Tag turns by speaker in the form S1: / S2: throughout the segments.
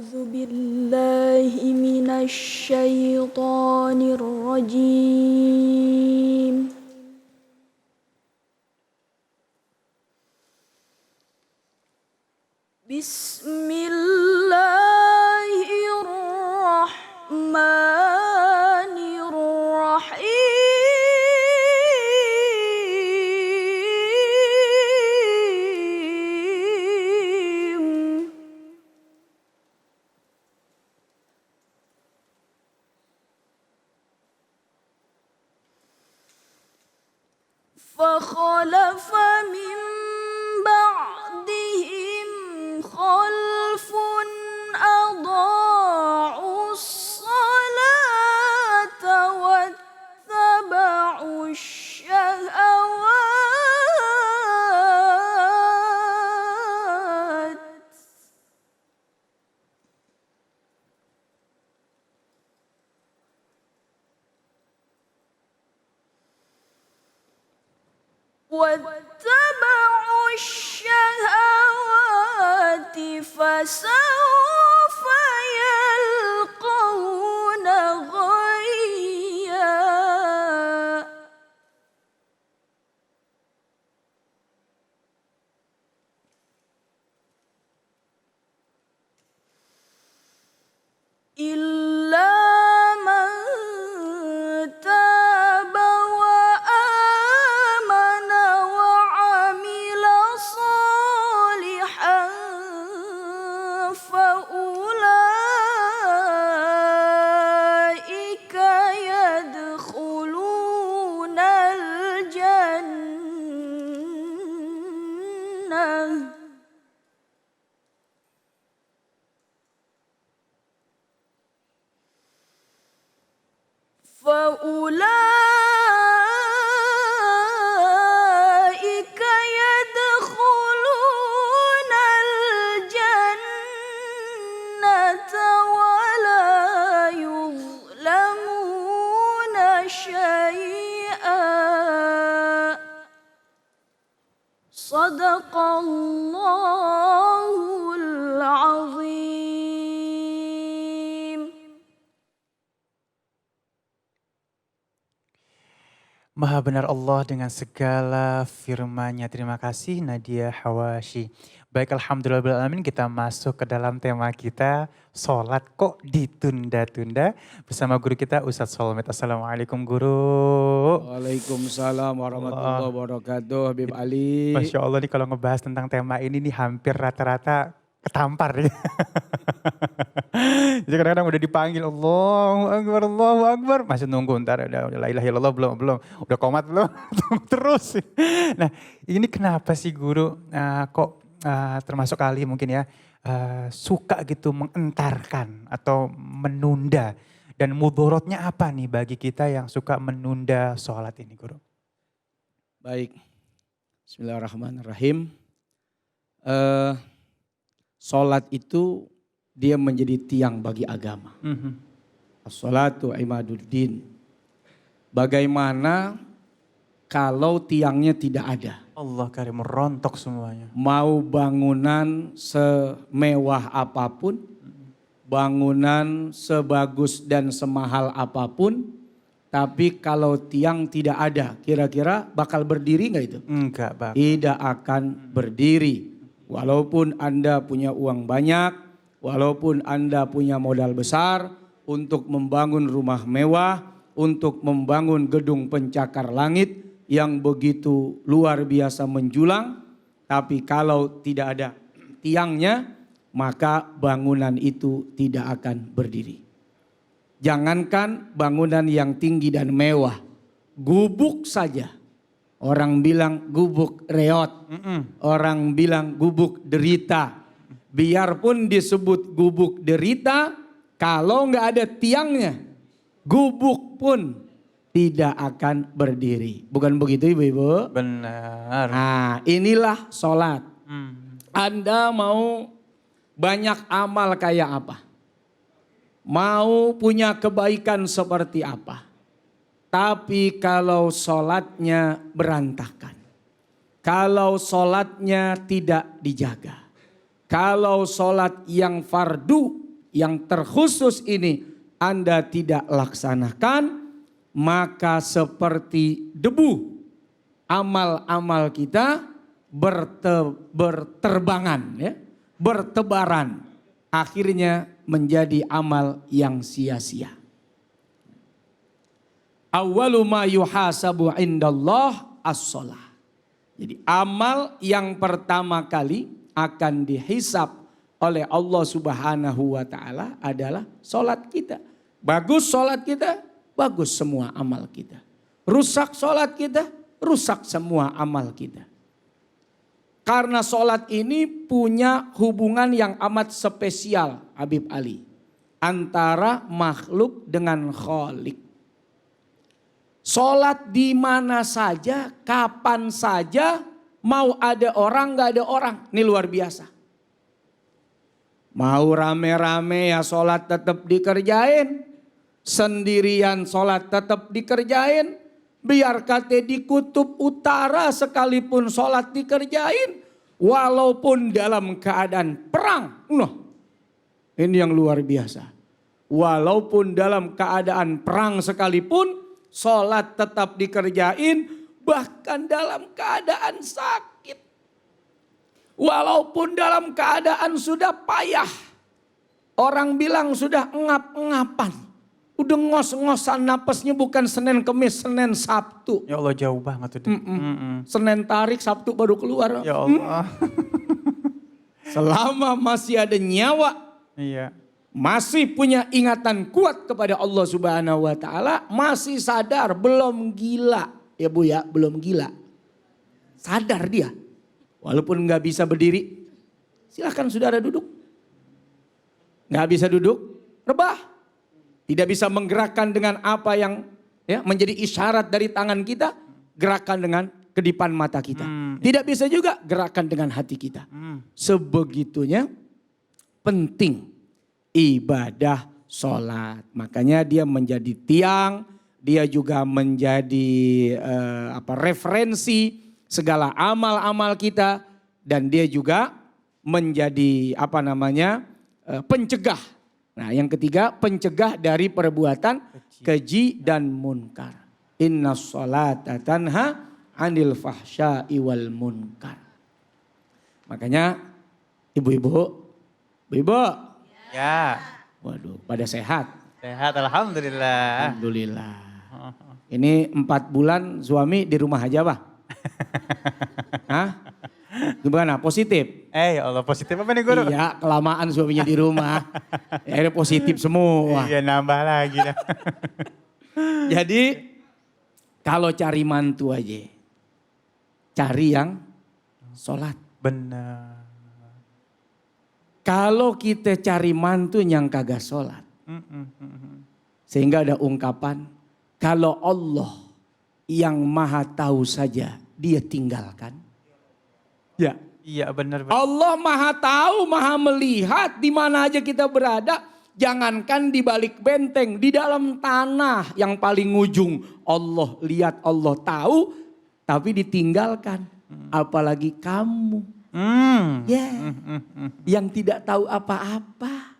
S1: أعوذ بالله من الشيطان الرجيم. بسم الله الرحمن الرحيم. فخلف من بعدهم خلف أضاعوا الصلاة واتبعوا الشهوات فسوف يلقون غيا. إلا من تاب وآمن وعمل صالحا فأولئك يدخلون الجنة فأولئك يدخلون الجنة ولا يظلمون شيئا. صدق الله العظيم.
S2: Maha benar Allah dengan segala firman-Nya. Terima kasih Nadia Hawashi. Baik, alhamdulillah kita masuk ke dalam tema kita, sholat kok ditunda-tunda, bersama guru kita Ustadz Solmed. Assalamualaikum guru.
S3: Waalaikumsalam warahmatullahi wabarakatuh, Habib Ali.
S2: Masya Allah nih kalau ngebahas tentang tema ini nih hampir rata-rata ketampar ya. Jadi kadang-kadang udah dipanggil Allahu Akbar, masih nunggu ntar udah la ilaha illallah belum, udah komat belum, tunggu terus. Nah ini kenapa sih guru kok termasuk kali mungkin ya suka gitu mengentarkan atau menunda, dan mudorotnya apa nih bagi kita yang suka menunda sholat ini guru?
S3: Baik, bismillahirrahmanirrahim. Sholat itu dia menjadi tiang bagi agama. As-sholatu imaduddin. Bagaimana kalau tiangnya tidak ada?
S2: Allah karim, merontok semuanya.
S3: Mau bangunan semewah apapun, bangunan sebagus dan semahal apapun, tapi kalau tiang tidak ada, kira-kira bakal berdiri nggak itu?
S2: Enggak Bang.
S3: Tidak akan berdiri. Walaupun Anda punya uang banyak, walaupun Anda punya modal besar untuk membangun rumah mewah, untuk membangun gedung pencakar langit yang begitu luar biasa menjulang, tapi kalau tidak ada tiangnya, maka bangunan itu tidak akan berdiri. Jangankan bangunan yang tinggi dan mewah, gubuk saja. Orang bilang gubuk reot, orang bilang gubuk derita. Biarpun disebut gubuk derita, kalau nggak ada tiangnya, gubuk pun tidak akan berdiri. Bukan begitu ibu-ibu?
S2: Benar.
S3: Nah inilah sholat. Anda mau banyak amal kayak apa? Mau punya kebaikan seperti apa? Tapi kalau sholatnya berantakan, kalau sholatnya tidak dijaga, kalau sholat yang fardu yang terkhusus ini Anda tidak laksanakan, maka seperti debu amal-amal kita berterbangan, ya, bertebaran, akhirnya menjadi amal yang sia-sia. Awwalu ma yuhasabu indallah as-shalah. Jadi amal yang pertama kali akan dihisab oleh Allah Subhanahu wa taala adalah salat kita. Bagus salat kita, bagus semua amal kita. Rusak salat kita, rusak semua amal kita. Karena salat ini punya hubungan yang amat spesial, Habib Ali, antara makhluk dengan Khalik. Salat di mana saja, kapan saja, mau ada orang gak ada orang. Ini luar biasa. Mau rame-rame ya salat tetap dikerjain. Sendirian salat tetap dikerjain. Biar kate di kutub utara sekalipun salat dikerjain. Walaupun dalam keadaan perang. Nah, ini yang luar biasa. Walaupun dalam keadaan perang sekalipun, salat tetap dikerjain, bahkan dalam keadaan sakit. Walaupun dalam keadaan sudah payah. Orang bilang sudah engap-engapan. Udah ngos-ngosan napasnya bukan Senin Kemis, Senin Sabtu.
S2: Ya Allah jauh banget itu.
S3: Senin tarik, Sabtu baru keluar.
S2: Ya Allah.
S3: Selama masih ada nyawa,
S2: Iya.
S3: masih punya ingatan kuat kepada Allah Subhanahu wa taala, masih sadar belum gila. Ya Bu ya, belum gila. Sadar dia. Walaupun nggak bisa berdiri, silahkan saudara duduk. Nggak bisa duduk, rebah. Tidak bisa menggerakkan dengan apa yang ya, menjadi isyarat dari tangan kita, gerakan dengan kedipan mata kita. Tidak bisa juga gerakan dengan hati kita. Sebegitunya penting ibadah sholat. Makanya dia menjadi tiang, dia juga menjadi referensi segala amal-amal kita, dan dia juga menjadi pencegah. Nah, yang ketiga, pencegah dari perbuatan keji dan munkar. Inna sholata tanha 'anil fahsya'i wal munkar. Makanya ibu-ibu,
S2: Ya.
S3: waduh, pada sehat.
S2: Sehat alhamdulillah.
S3: Alhamdulillah. Ini 4 bulan suami di rumah aja, Pak? Hah? Gimana? Positif?
S2: Ya Allah, positif apa nih Guru?
S3: Iya, kelamaan suaminya di rumah. Akhirnya positif semua.
S2: Iya, nambah lagi dah.
S3: Jadi kalau cari mantu aja, cari yang sholat.
S2: Benar.
S3: Kalau kita cari mantu yang kagak sholat. Sehingga ada ungkapan, kalau Allah yang maha tahu saja dia tinggalkan. Ya.
S2: Iya benar.
S3: Allah maha tahu, maha melihat di mana aja kita berada. Jangankan di balik benteng, di dalam tanah yang paling ujung. Allah lihat, Allah tahu, tapi ditinggalkan. Apalagi kamu. Yang tidak tahu apa-apa.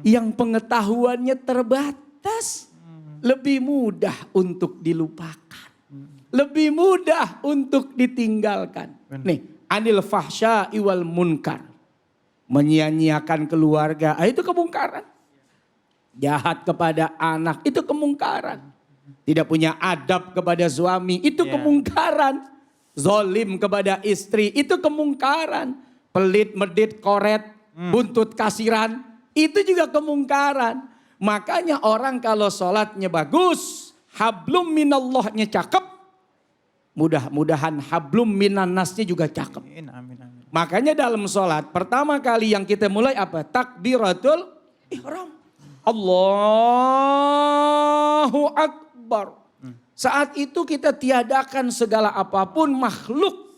S3: Yang pengetahuannya terbatas. Lebih mudah untuk dilupakan. Lebih mudah untuk ditinggalkan. Nih. Anil fahsya'i wal munkar. Menyia-nyiakan keluarga, itu kemungkaran. Jahat kepada anak, itu kemungkaran. Tidak punya adab kepada suami, itu kemungkaran. Zolim kepada istri, itu kemungkaran. Pelit, medit, koret, buntut kasiran, itu juga kemungkaran. Makanya orang kalau sholatnya bagus, hablum minallahnya cakep. Mudah-mudahan hablum minan nasnya juga cakep.
S2: Amin.
S3: Makanya dalam sholat pertama kali yang kita mulai apa? Takbiratul ihram. Allahu Akbar. Saat itu kita tiadakan segala apapun makhluk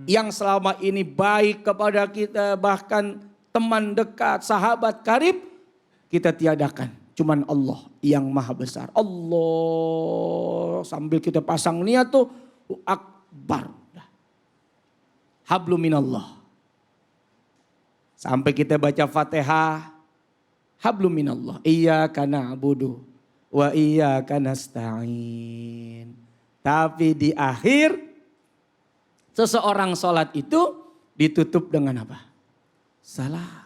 S3: yang selama ini baik kepada kita, bahkan teman dekat, sahabat karib, kita tiadakan. Cuman Allah yang maha besar. Allah, sambil kita pasang niat tuh, Akbar. Hablum minallah. Sampai kita baca Fatihah, hablum minallah. Iyyaka na'budu wa iyyaka nasta'in. Tapi di akhir seseorang sholat itu ditutup dengan apa? Salam.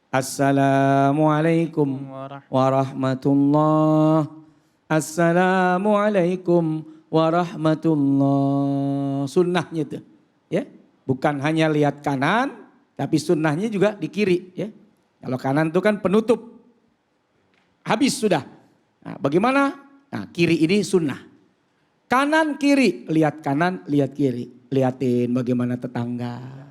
S3: Assalamualaikum warahmatullah. Assalamualaikum warahmatullah. Sunnahnya itu, ya. Bukan hanya lihat kanan, tapi sunnahnya juga di kiri, ya. Kalau kanan itu kan penutup. Habis sudah. Nah, bagaimana? Nah, kiri ini sunnah. Kanan kiri, lihat kanan, lihat kiri. Lihatin bagaimana tetangga.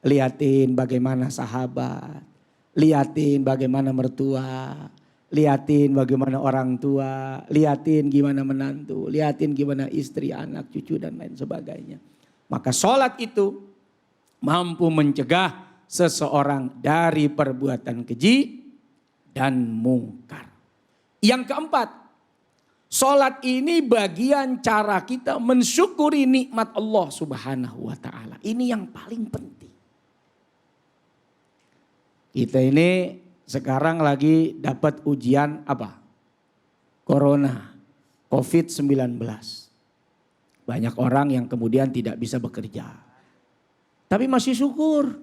S3: Lihatin bagaimana sahabat. Lihatin bagaimana mertua. Lihatin bagaimana orang tua, lihatin gimana menantu, lihatin gimana istri, anak, cucu dan lain sebagainya. Maka sholat itu mampu mencegah seseorang dari perbuatan keji dan mungkar. Yang keempat, sholat ini bagian cara kita mensyukuri nikmat Allah Subhanahu wa ta'ala. Ini yang paling penting. Kita ini sekarang lagi dapat ujian apa? Corona, COVID-19. Banyak orang yang kemudian tidak bisa bekerja. Tapi masih syukur,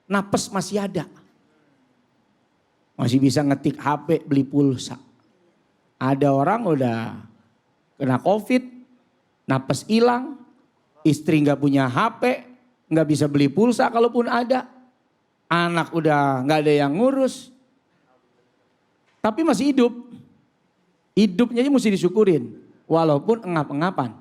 S3: napas masih ada. Masih bisa ngetik HP, beli pulsa. Ada orang udah kena COVID, napas hilang, istri gak punya HP, gak bisa beli pulsa kalaupun ada. Anak udah gak ada yang ngurus. Tapi masih hidup. Hidupnya aja mesti disyukurin. Walaupun engap-engapan.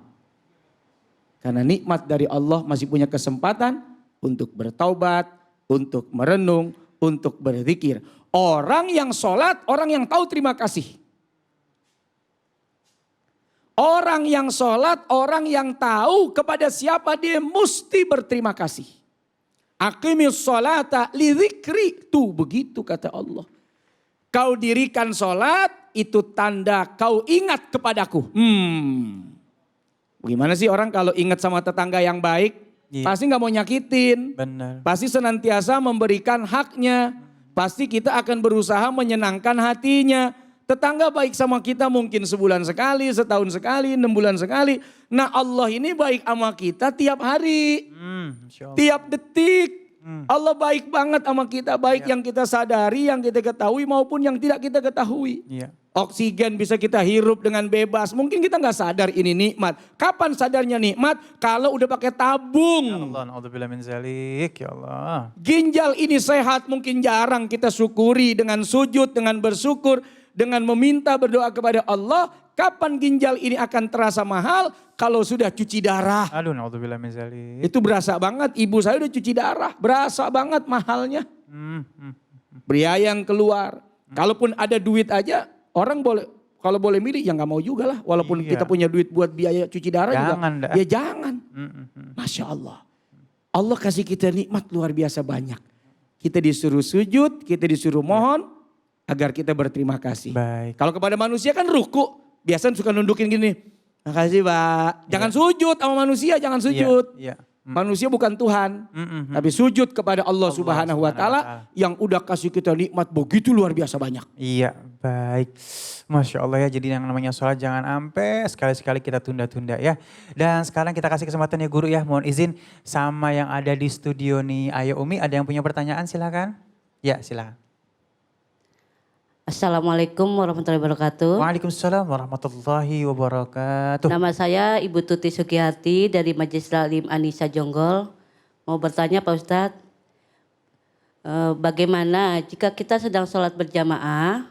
S3: Karena nikmat dari Allah masih punya kesempatan untuk bertaubat, untuk merenung, untuk berzikir. Orang yang sholat, orang yang tahu terima kasih. Orang yang sholat, orang yang tahu kepada siapa dia mesti berterima kasih. Aqimis sholata li dzikri. Tuh begitu kata Allah. Kau dirikan sholat itu tanda kau ingat kepadaku. Bagaimana sih orang kalau ingat sama tetangga yang baik? Iya. Pasti gak mau nyakitin. Benar. Pasti senantiasa memberikan haknya. Pasti kita akan berusaha menyenangkan hatinya. Tetangga baik sama kita mungkin sebulan sekali, setahun sekali, 6 bulan sekali. Nah Allah ini baik sama kita tiap hari. Tiap detik. Allah baik banget sama kita, baik yang kita sadari, yang kita ketahui maupun yang tidak kita ketahui. Oksigen bisa kita hirup dengan bebas, mungkin kita nggak sadar ini nikmat. Kapan sadarnya nikmat? Kalau udah pakai tabung. Ya Allah, na'udzubillah min zalik, ya Allah. Ginjal ini sehat, mungkin jarang kita syukuri dengan sujud, dengan bersyukur, dengan meminta berdoa kepada Allah. Kapan ginjal ini akan terasa mahal? Kalau sudah cuci darah. Aduh, na'udzubillah min zalik. Itu berasa banget, ibu saya udah cuci darah. Berasa banget mahalnya. Biaya yang keluar. Kalaupun ada duit aja, orang boleh, kalau boleh milih ya gak mau juga lah. Walaupun kita punya duit buat biaya cuci darah jangan juga. Ya jangan. Masya Allah. Allah kasih kita nikmat luar biasa banyak. Kita disuruh sujud, kita disuruh mohon agar kita berterima kasih. Baik. Kalau kepada manusia kan ruku. Biasanya suka nundukin gini. Makasih Pak. Jangan sujud sama manusia, jangan sujud. Manusia bukan Tuhan. Tapi sujud kepada Allah Subhanahu wa ta'ala yang udah kasih kita nikmat begitu luar biasa banyak. Iya, baik. Masya Allah ya, jadi yang namanya sholat jangan sampai sekali-sekali kita tunda-tunda ya. Dan sekarang kita kasih kesempatan ya guru ya, mohon izin sama yang ada di studio nih. Ayo Umi, ada yang punya pertanyaan silakan. Ya silakan.
S4: Assalamualaikum warahmatullahi wabarakatuh.
S2: Waalaikumsalam warahmatullahi wabarakatuh.
S4: Nama saya Ibu Tuti Sugiyarti dari Majelis Taklim Anisa Jonggol. Mau bertanya Pak Ustadz, bagaimana jika kita sedang sholat berjamaah,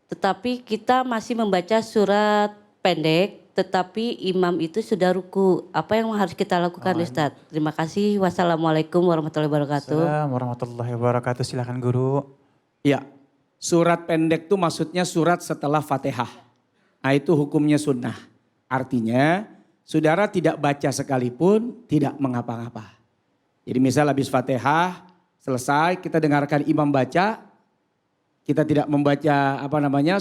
S4: tetapi kita masih membaca surat pendek, tetapi imam itu sudah ruku. Apa yang harus kita lakukan Ustadz? Terima kasih. Wassalamualaikum warahmatullahi wabarakatuh.
S2: Assalamualaikum warahmatullahi wabarakatuh. Silakan guru.
S3: Ya. Surat pendek itu maksudnya surat setelah Fatihah. Nah itu hukumnya sunnah. Artinya saudara tidak baca sekalipun tidak mengapa-ngapa. Jadi misal habis Fatihah selesai kita dengarkan imam baca. Kita tidak membaca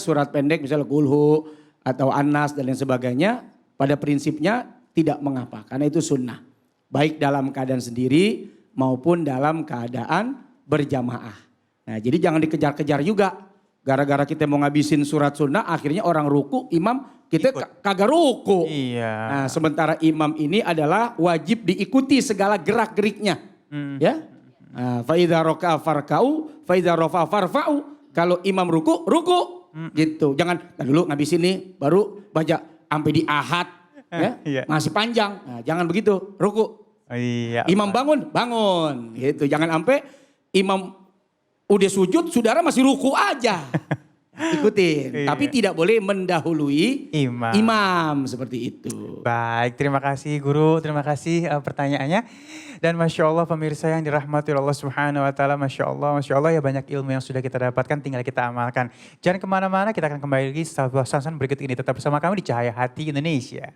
S3: surat pendek misalnya Kulhu atau An-Nas dan lain sebagainya. Pada prinsipnya tidak mengapa karena itu sunnah. Baik dalam keadaan sendiri maupun dalam keadaan berjamaah. Nah jadi jangan dikejar-kejar juga. Gara-gara kita mau ngabisin surat sunnah, akhirnya orang ruku, imam kita kagak ruku.
S2: Iya.
S3: Nah, sementara imam ini adalah wajib diikuti segala gerak-geriknya. Ya. Nah, faidha roka'a farka'u, faidha rofa farfa'u. Kalau imam ruku, ruku. Gitu. Jangan dulu ngabisin nih, baru baca sampai di ahad. Ya.
S2: Iya.
S3: Masih panjang. Nah, jangan begitu, ruku.
S2: Iya.
S3: Imam bangun, bangun. Gitu. Jangan sampai imam udah sujud, saudara masih ruku aja. Ikutin.
S2: Iya.
S3: Tapi tidak boleh mendahului imam seperti itu.
S2: Baik, terima kasih guru, terima kasih pertanyaannya. Dan Masya Allah pemirsa yang dirahmati Allah Subhanahu Wa Taala, Masya Allah ya banyak ilmu yang sudah kita dapatkan, tinggal kita amalkan. Jangan kemana-mana, kita akan kembali lagi setelah pesan berikut ini. Tetap bersama kami di Cahaya Hati Indonesia.